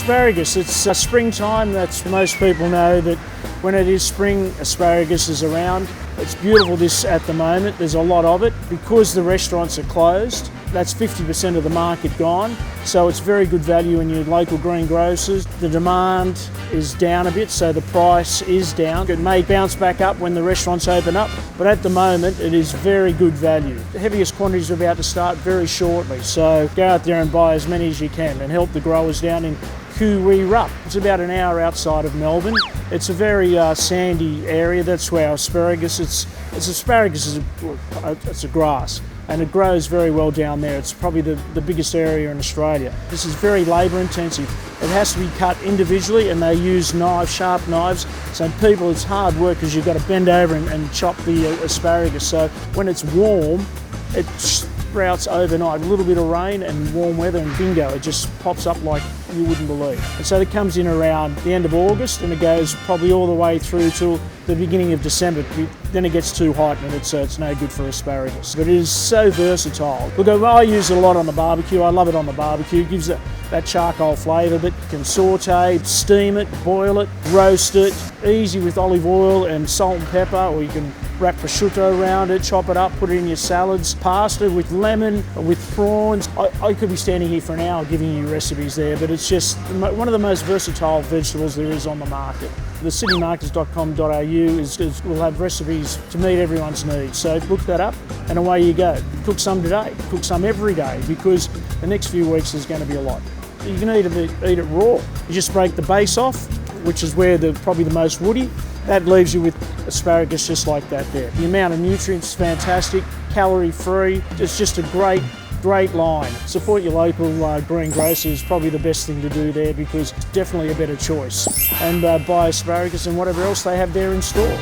Asparagus, it's springtime. That's most people know that when it is spring, asparagus is around. It's beautiful this at the moment. There's a lot of it. Because the restaurants are closed, that's 50% of the market gone. So it's very good value in your local greengrocers. The demand is down a bit, so the price is down. It may bounce back up when the restaurants open up, but at the moment it is very good value. The heaviest quantities are about to start very shortly, so go out there and buy as many as you can and help the growers down in Rup. It's about an hour outside of Melbourne. It's a very sandy area. That's where asparagus. Asparagus it's a grass, and it grows very well down there. It's probably the biggest area in Australia. This is very labour intensive. It has to be cut individually, and they use sharp knives. So people, it's hard work because you've got to bend over and chop the asparagus. So when it's warm, it sprouts overnight. A little bit of rain and warm weather and bingo, it just pops up like you wouldn't believe. And so it comes in around the end of August and it goes probably all the way through till the beginning of December. Then it gets too hot and it's no good for asparagus. But it is so versatile. Look, I use it a lot on the barbecue. I love it on the barbecue. It gives it that charcoal flavour, but you can saute, steam it, boil it, roast it. Easy with olive oil and salt and pepper, or you can wrap prosciutto around it, chop it up, put it in your salads. Pasta with lemon, with prawns. I could be standing here for an hour giving you recipes there, but it's just one of the most versatile vegetables there is on the market. The citymarkets.com.au will have recipes to meet everyone's needs. So look that up and away you go. Cook some today, cook some every day, because the next few weeks there's going to be a lot. You can eat it raw. You just break the base off, which is where probably the most woody. That leaves you with asparagus just like that there. The amount of nutrients is fantastic, calorie free. It's just a great line. Support your local greengrocer is probably the best thing to do there, because it's definitely a better choice. And buy asparagus and whatever else they have there in store.